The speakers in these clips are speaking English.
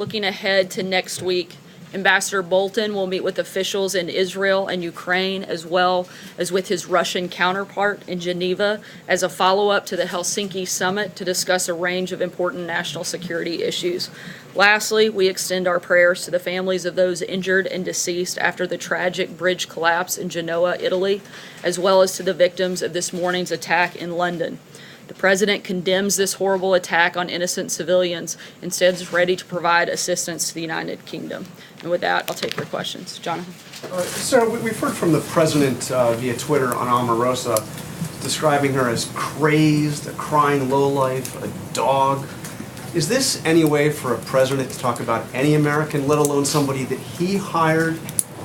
Looking ahead to next week, Ambassador Bolton will meet with officials in Israel and Ukraine, as well as with his Russian counterpart in Geneva, as a follow-up to the Helsinki summit to discuss a range of important national security issues. Lastly, we extend our prayers to the families of those injured and deceased after the tragic bridge collapse in Genoa, Italy, as well as to the victims of this morning's attack in London. The President condemns this horrible attack on innocent civilians and stands ready to provide assistance to the United Kingdom. And with that, I'll take your questions. Jonathan. Sarah, we've heard from the President via Twitter on Omarosa, describing her as crazed, a crying lowlife, a dog. Is this any way for a president to talk about any American, let alone somebody that he hired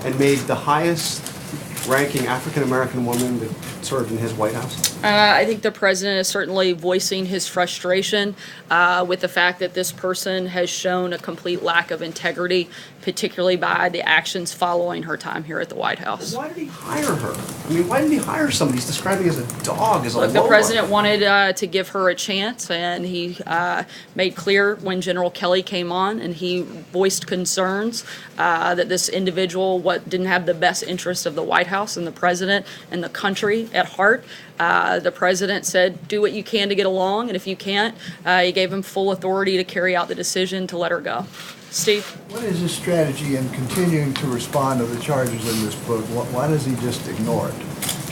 and made the highest ranking African-American woman that served in his White House? I think the president is certainly voicing his frustration with the fact that this person has shown a complete lack of integrity, particularly by the actions following her time here at the White House. Why did he hire her? I mean, why didn't he hire somebody he's describing as a dog, as a Look, the lowlife? president wanted to give her a chance, and he made clear when General Kelly came on, and he voiced concerns that this individual didn't have the best interest of the White House and the president and the country at heart. The president said, do what you can to get along, and if you can't, he gave him full authority to carry out the decision to let her go. Steve? What is his strategy in continuing to respond to the charges in this book? Why does he just ignore it?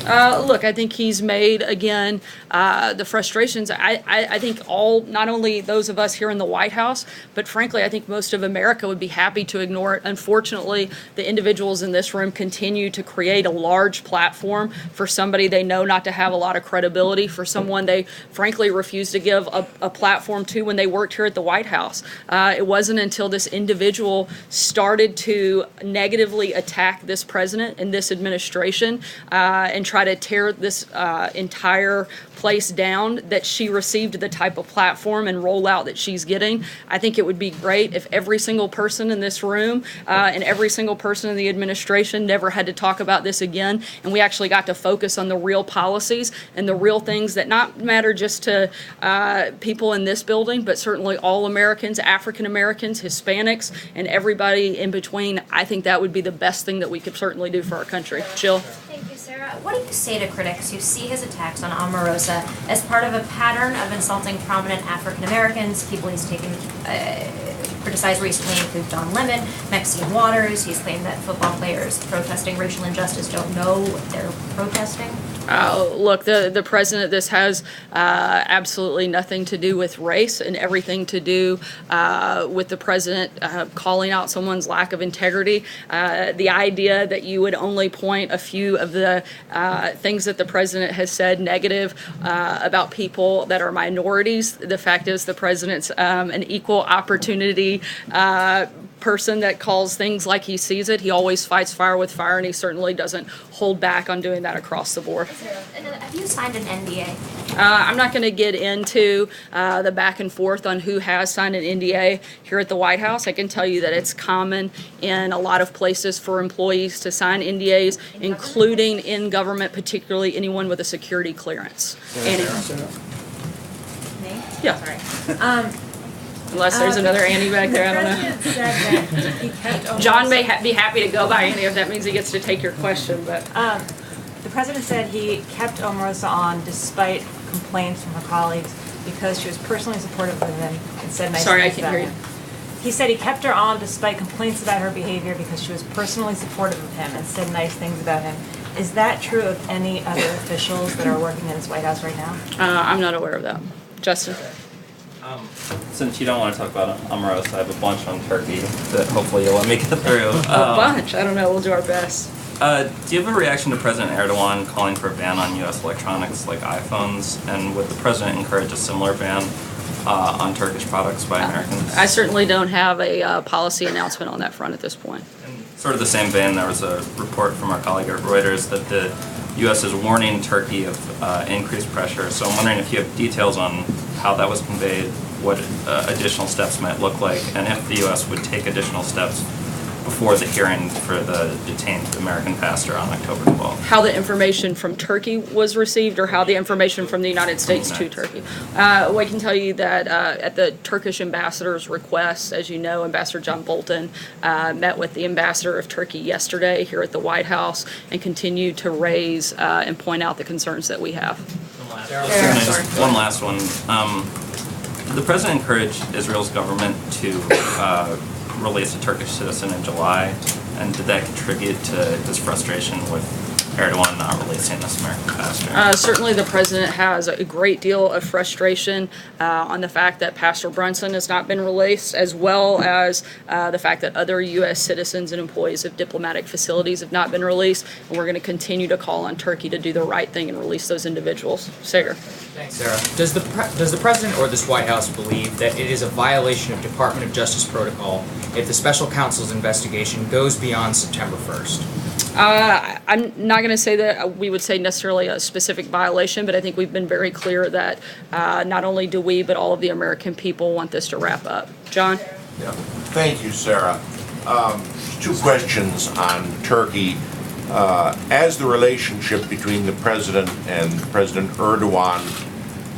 Look, I think he's made, again, the frustrations. I think not only those of us here in the White House, but frankly, I think most of America would be happy to ignore it. Unfortunately, the individuals in this room continue to create a large platform for somebody they know not to have a lot of credibility, for someone they frankly refuse to give a platform to when they worked here at the White House. It wasn't until this individual started to negatively attack this president and this administration and try to tear this entire place down that she received the type of platform and rollout that she's getting. I think it would be great if every single person in this room and every single person in the administration never had to talk about this again, and we actually got to focus on the real policies and the real things that not matter just to people in this building, but certainly all Americans, African Americans, Hispanics, and everybody in between. I think that would be the best thing that we could certainly do for our country. Jill? Thank you, Sarah. What do you say to critics who see his attacks on Omarosa as part of a pattern of insulting prominent African Americans? People he's taken criticized recently include Don Lemon, Maxine Waters. He's claimed that football players protesting racial injustice don't know what they're protesting. Look, the president, this has absolutely nothing to do with race and everything to do with the president calling out someone's lack of integrity. The idea that you would only point a few of the things that the president has said negative about people that are minorities. The fact is the president's an equal opportunity person that calls things like he sees it. He always fights fire with fire, and he certainly doesn't hold back on doing that across the board. Have you signed an NDA? I'm not going to get into the back and forth on who has signed an NDA here at the White House. I can tell you that it's common in a lot of places for employees to sign NDAs, including in government, particularly anyone with a security clearance. Annie? Me? Yeah. Sorry. Unless there's another Annie back there, I don't know. The president said that he kept John may be happy to go by Annie if that means he gets to take your question, but The president said he kept Omarosa on despite complaints from her colleagues because she was personally supportive of him and said nice Sorry, I things can't about hear him. He said he kept her on despite complaints about her behavior because she was personally supportive of him and said nice things about him. Is that true of any other officials that are working in this White House right now? I'm not aware of that. Justin? Since you don't want to talk about Omarosa, I have a bunch on Turkey that hopefully you'll let me get through. A bunch. I don't know. We'll do our best. Do you have a reaction to President Erdogan calling for a ban on U.S. electronics like iPhones? And would the president encourage a similar ban on Turkish products by Americans? I certainly don't have a policy announcement on that front at this point. In sort of the same vein, there was a report from our colleague at Reuters that the U.S. is warning Turkey of increased pressure. So I'm wondering if you have details on how that was conveyed, what additional steps might look like, and if the U.S. would take additional steps before the hearing for the detained American pastor on October 12th. How the information from Turkey was received, or how the information from the United States to Turkey? Well, I can tell you that at the Turkish ambassador's request, as you know, Ambassador John Bolton met with the ambassador of Turkey yesterday here at the White House and continued to raise and point out the concerns that we have. One last one. The president encouraged Israel's government to release a Turkish citizen in July, and did that contribute to his frustration with Erdogan not releasing this American pastor? Certainly the president has a great deal of frustration on the fact that Pastor Brunson has not been released, as well as the fact that other U.S. citizens and employees of diplomatic facilities have not been released. And we're going to continue to call on Turkey to do the right thing and release those individuals. Sager. Thanks, Sarah. Does the president or this White House believe that it is a violation of Department of Justice protocol if the special counsel's investigation goes beyond September 1st? I'm not going to say that we would say necessarily a specific violation, but I think we've been very clear that not only do we, but all of the American people want this to wrap up. John? Yeah. Thank you, Sarah. Two questions on Turkey. As the relationship between the president and President Erdogan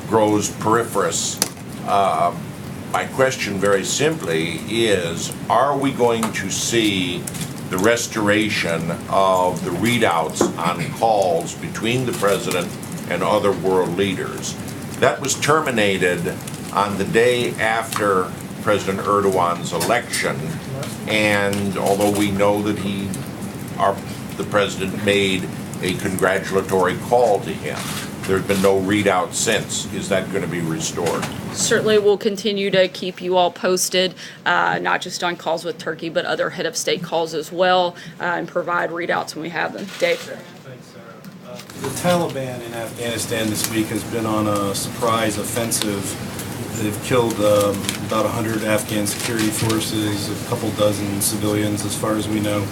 grows peripherous, my question very simply is, are we going to see the restoration of the readouts on calls between the president and other world leaders? That was terminated on the day after President Erdogan's election, and although we know that the president made a congratulatory call to him, there's been no readout since. Is that going to be restored? Certainly we'll continue to keep you all posted, not just on calls with Turkey, but other head of state calls as well, and provide readouts when we have them. Dave? Thanks, Sarah. The Taliban in Afghanistan this week has been on a surprise offensive. They've killed about 100 Afghan security forces, a couple dozen civilians, as far as we know.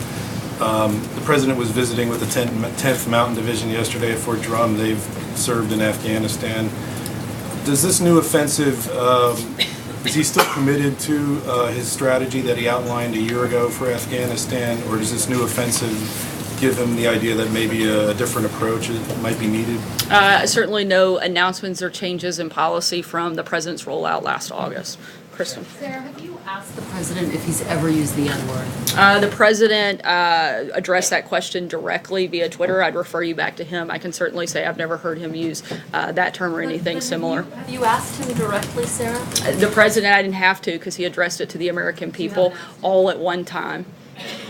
The president was visiting with the 10th Mountain Division yesterday at Fort Drum. They've served in Afghanistan. Does this new offensive, is he still committed to his strategy that he outlined a year ago for Afghanistan, or does this new offensive give him the idea that maybe a different approach might be needed? Certainly no announcements or changes in policy from the president's rollout last August. Kristen? Sarah, have you asked the president if he's ever used the N-word? The president addressed that question directly via Twitter. I'd refer you back to him. I can certainly say I've never heard him use that term or anything similar. Have you asked him directly, Sarah? The president, I didn't have to, because he addressed it to the American people all at one time.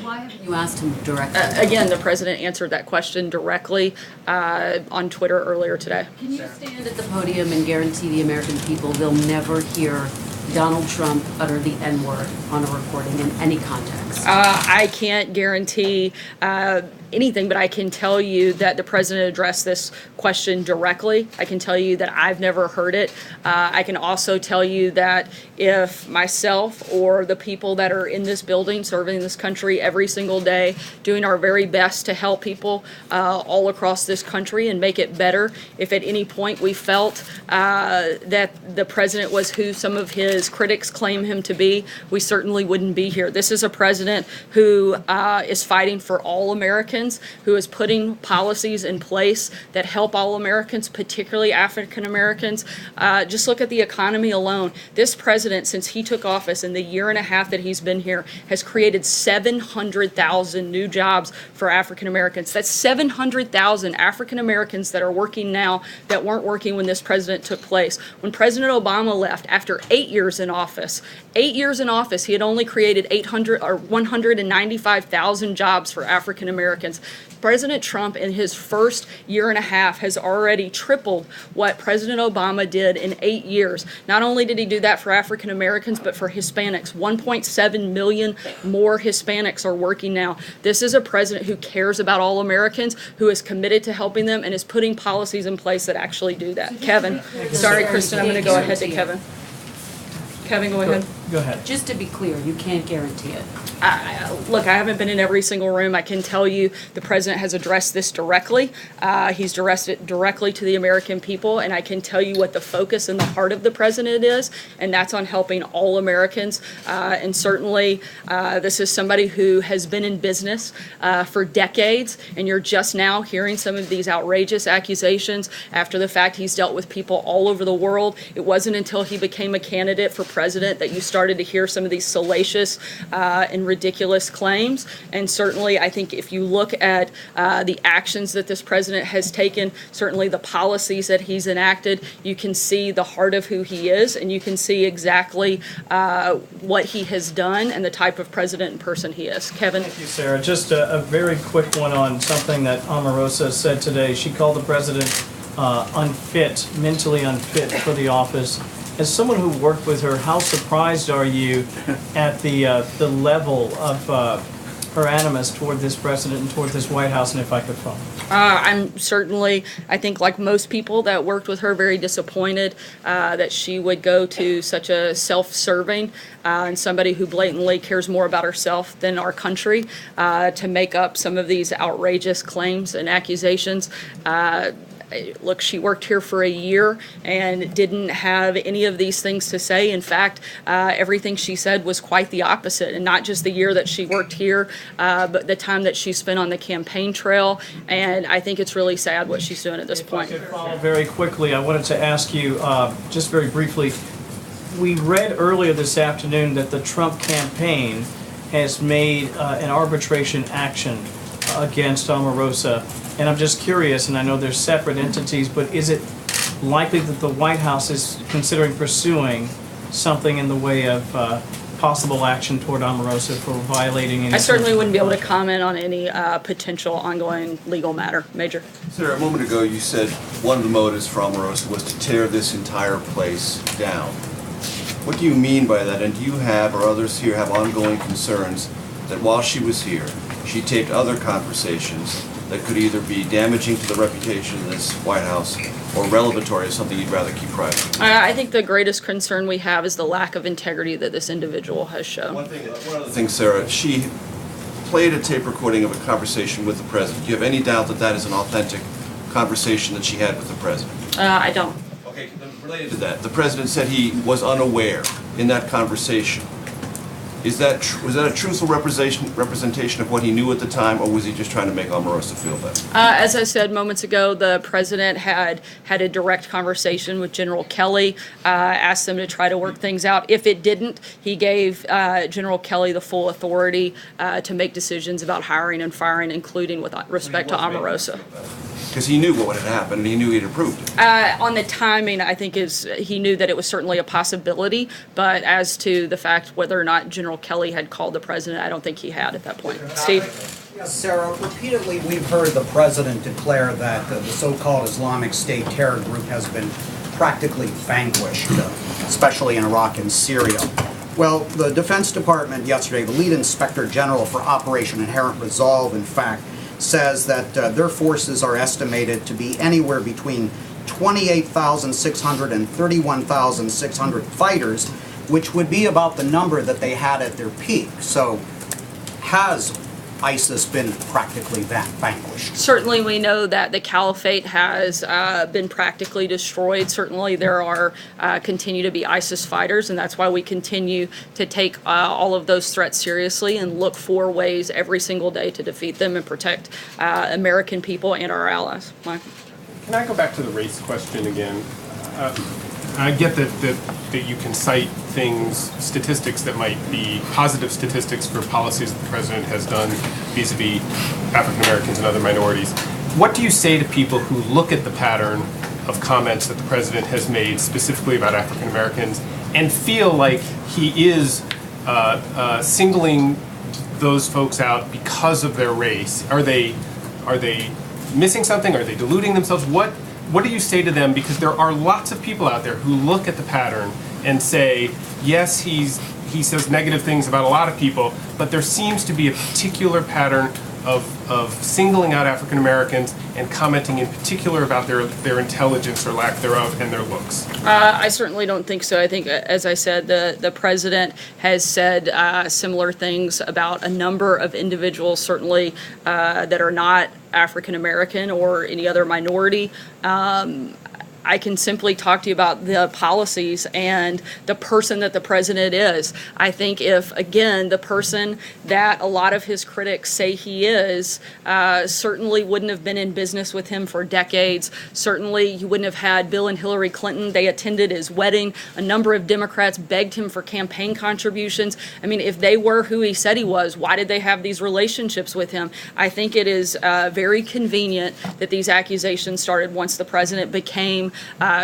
Why haven't you asked him directly? Again, the president answered that question directly on Twitter earlier today. Can you stand at the podium and guarantee the American people they'll never hear Donald Trump utter the N-word on a recording in any context? I can't guarantee anything, but I can tell you that the president addressed this question directly. I can tell you that I've never heard it. I can also tell you that if myself or the people that are in this building serving this country every single day, doing our very best to help people all across this country and make it better, if at any point we felt that the president was who some of his critics claim him to be, we certainly wouldn't be here. This is a president who is fighting for all Americans, who is putting policies in place that help all Americans, particularly African Americans. Just look at the economy alone. This president, since he took office in the year and a half that he's been here, has created 700,000 new jobs for African Americans. That's 700,000 African Americans that are working now that weren't working when this president took place. When President Obama left after 8 years in office, he had only created 195,000 jobs for African Americans. President Trump, in his first year and a half, has already tripled what President Obama did in 8 years. Not only did he do that for African Americans, but for Hispanics. 1.7 million more Hispanics are working now. This is a president who cares about all Americans, who is committed to helping them, and is putting policies in place that actually do that. Kevin. Sorry, Kristen, I'm going to go ahead to Kevin. Kevin, go ahead. Go ahead. Just to be clear, you can't guarantee it. Look, I haven't been in every single room. I can tell you the president has addressed this directly. He's addressed it directly to the American people, and I can tell you what the focus and the heart of the president is, and that's on helping all Americans. And certainly, this is somebody who has been in business for decades, and you're just now hearing some of these outrageous accusations after the fact. He's dealt with people all over the world. It wasn't until he became a candidate for president that you started to hear some of these salacious and ridiculous claims. And certainly, I think if you look at the actions that this president has taken, certainly the policies that he's enacted, you can see the heart of who he is, and you can see exactly what he has done and the type of president and person he is. Kevin? Thank you, Sarah. Just a very quick one on something that Omarosa said today. She called the president unfit, mentally unfit for the office. As someone who worked with her, how surprised are you at the level of her animus toward this president and toward this White House, and if I could follow? I'm certainly, I think like most people that worked with her, very disappointed that she would go to such a self-serving and somebody who blatantly cares more about herself than our country to make up some of these outrageous claims and accusations. Look, she worked here for a year and didn't have any of these things to say. In fact, everything she said was quite the opposite, and not just the year that she worked here, but the time that she spent on the campaign trail. And I think it's really sad what she's doing at this point. If I could follow very quickly, I wanted to ask you, just very briefly, we read earlier this afternoon that the Trump campaign has made an arbitration action against Omarosa. And I'm just curious, and I know there's separate entities, but is it likely that the White House is considering pursuing something in the way of possible action toward Omarosa for violating any... I certainly wouldn't be able to comment on any potential ongoing legal matter. Major. Sarah, a moment ago you said one of the motives for Omarosa was to tear this entire place down. What do you mean by that? And do you have, or others here have, ongoing concerns that while she was here, she taped other conversations that could either be damaging to the reputation of this White House or revelatory of something you'd rather keep private? I think the greatest concern we have is the lack of integrity that this individual has shown. One other thing, Sarah, she played a tape recording of a conversation with the president. Do you have any doubt that that is an authentic conversation that she had with the president? I don't. Okay, then related to that, the president said he was unaware in that conversation. Was that a truthful representation of what he knew at the time, or was he just trying to make Omarosa feel better? As I said moments ago, the president had a direct conversation with General Kelly, asked them to try to work things out. If it didn't, he gave General Kelly the full authority to make decisions about hiring and firing, including with respect to Omarosa. Because he knew what had happened, and he knew he'd approved it. On the timing, I think he knew that it was certainly a possibility, but as to the fact whether or not General Kelly had called the president, I don't think he had at that point. Steve? Yes, Sarah, repeatedly we've heard the president declare that the so-called Islamic State terror group has been practically vanquished, especially in Iraq and Syria. Well, the Defense Department yesterday, the lead inspector general for Operation Inherent Resolve, in fact, says that their forces are estimated to be anywhere between 28,600 and 31,600 fighters, which would be about the number that they had at their peak. So has ISIS been practically vanquished? Certainly we know that the caliphate has been practically destroyed. Certainly there are continue to be ISIS fighters, and that's why we continue to take all of those threats seriously and look for ways every single day to defeat them and protect American people and our allies. Mike? Can I go back to the race question again? I get that you can cite statistics that might be positive statistics for policies that the president has done vis-a-vis African Americans and other minorities. What do you say to people who look at the pattern of comments that the president has made specifically about African Americans and feel like he is singling those folks out because of their race? Are they missing something? Are they deluding themselves? What do you say to them? Because there are lots of people out there who look at the pattern and say, yes, he says negative things about a lot of people, but there seems to be a particular pattern of singling out African Americans and commenting in particular about their intelligence or lack thereof and their looks? I certainly don't think so. I think, as I said, the president has said similar things about a number of individuals, certainly that are not African American or any other minority. I can simply talk to you about the policies and the person that the president is. I think if, again, the person that a lot of his critics say he is, certainly wouldn't have been in business with him for decades. Certainly you wouldn't have had Bill and Hillary Clinton. They attended his wedding. A number of Democrats begged him for campaign contributions. I mean, if they were who he said he was, why did they have these relationships with him? I think it is very convenient that these accusations started once the president became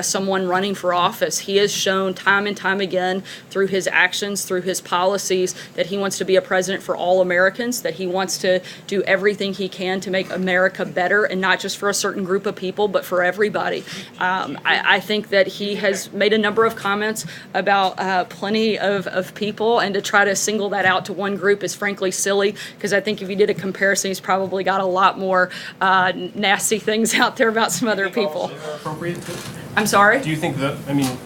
someone running for office. He has shown time and time again through his actions, through his policies, that he wants to be a president for all Americans, that he wants to do everything he can to make America better, and not just for a certain group of people, but for everybody. I think that he has made a number of comments about plenty of people, and to try to single that out to one group is frankly silly, because I think if you did a comparison, he's probably got a lot more nasty things out there about some other people. I'm sorry? Do you think that, I mean...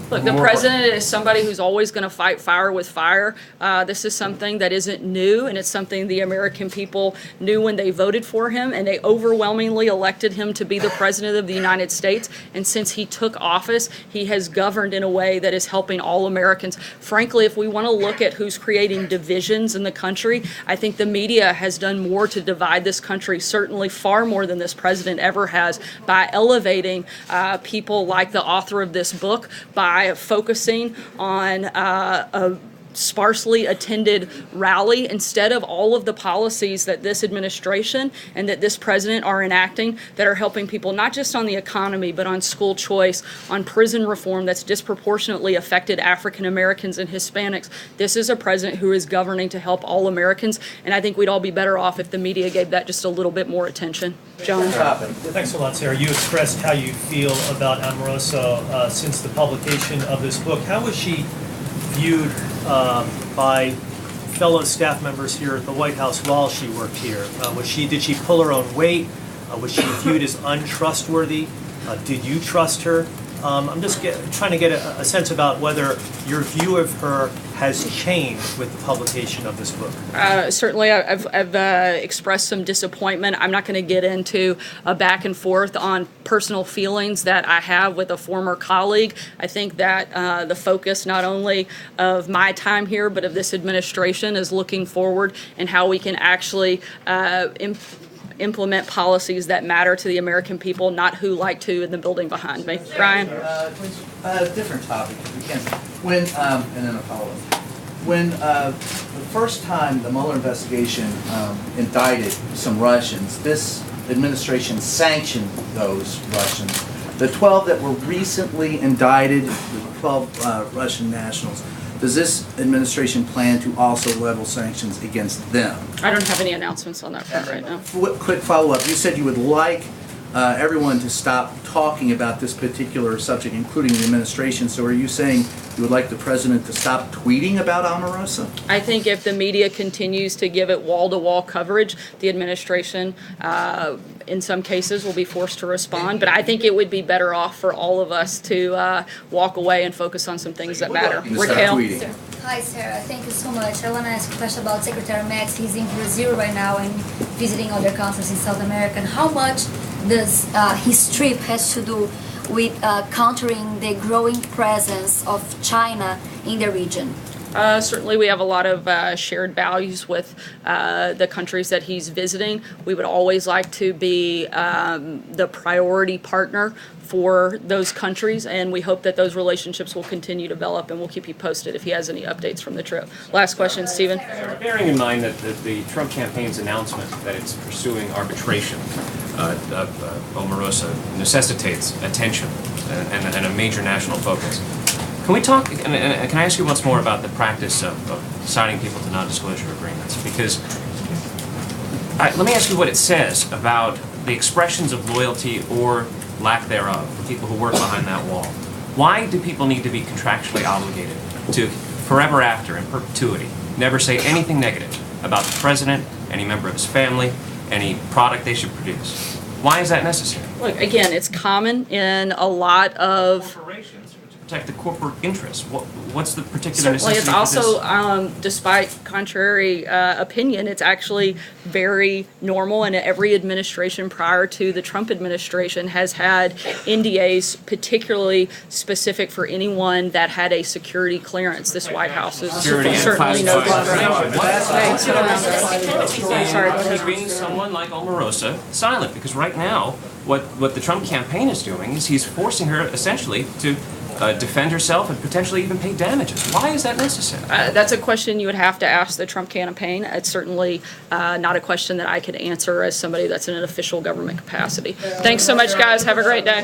Look, the president is somebody who's always going to fight fire with fire. This is something that isn't new, and it's something the American people knew when they voted for him, and they overwhelmingly elected him to be the president of the United States. And since he took office, he has governed in a way that is helping all Americans. Frankly, if we want to look at who's creating divisions in the country, I think the media has done more to divide this country, certainly far more than this president ever has, by elevating people like the author of this book, by focusing on a sparsely attended rally instead of all of the policies that this administration and that this president are enacting that are helping people not just on the economy, but on school choice, on prison reform that's disproportionately affected African Americans and Hispanics. This is a president who is governing to help all Americans, and I think we'd all be better off if the media gave that just a little bit more attention. John? Thanks a lot, Sarah. You expressed how you feel about Omarosa since the publication of this book. How was she viewed by fellow staff members here at the White House while she worked here? Did she pull her own weight? Was she viewed as untrustworthy? Did you trust her? I'm just trying to get a sense about whether your view of her has changed with the publication of this book. Certainly, I've expressed some disappointment. I'm not going to get into a back and forth on personal feelings that I have with a former colleague. I think that the focus not only of my time here, but of this administration is looking forward and how we can actually implement policies that matter to the American people, not who like to in the building behind me. Brian? Different topic, if we can. When, and then a follow-up. When the first time the Mueller investigation indicted some Russians, this administration sanctioned those Russians. The 12 that were recently indicted, the 12 Russian nationals, does this administration plan to also level sanctions against them? I don't have any announcements on that front right now. Quick follow-up. You said you would like everyone to stop talking about this particular subject, including the administration. So are you saying you would like the president to stop tweeting about Omarosa? I think if the media continues to give it wall-to-wall coverage, the administration, in some cases, will be forced to respond. But I think it would be better off for all of us to walk away and focus on some things that matter. Raquel? Hi, Sarah. Thank you so much. I want to ask a question about Secretary Max. He's in Brazil right now and visiting other countries in South America. And how much does his trip has to do with countering the growing presence of China in the region? Certainly, we have a lot of shared values with the countries that he's visiting. We would always like to be the priority partner for those countries, and we hope that those relationships will continue to develop, and we'll keep you posted if he has any updates from the trip. Last question, Stephen. Bearing in mind that the Trump campaign's announcement that it's pursuing arbitration of Omarosa necessitates attention and a major national focus. Can we talk, and can I ask you once more about the practice of signing people to non-disclosure agreements? Because let me ask you what it says about the expressions of loyalty or lack thereof for people who work behind that wall. Why do people need to be contractually obligated to forever after, in perpetuity, never say anything negative about the president any member of his family, any product they should produce. Why is that necessary? Look, again, it's common in a lot of Corporations to protect the corporate interests. What's the particular certainly. necessity It's for this? also, despite contrary opinion, it's actually very normal, and every administration prior to the Trump administration has had NDAs particularly specific for anyone that had a security clearance. This White House is Security and certainly no classified different. Sorry, go ahead. Keeping someone like Omarosa silent, because right now, what the Trump campaign is doing is he's forcing her essentially to defend herself and potentially even pay damages. Why is that necessary? That's a question you would have to ask the Trump campaign. It's certainly not a question that I could answer as somebody that's in an official government capacity. Thanks so much, guys. Have a great day.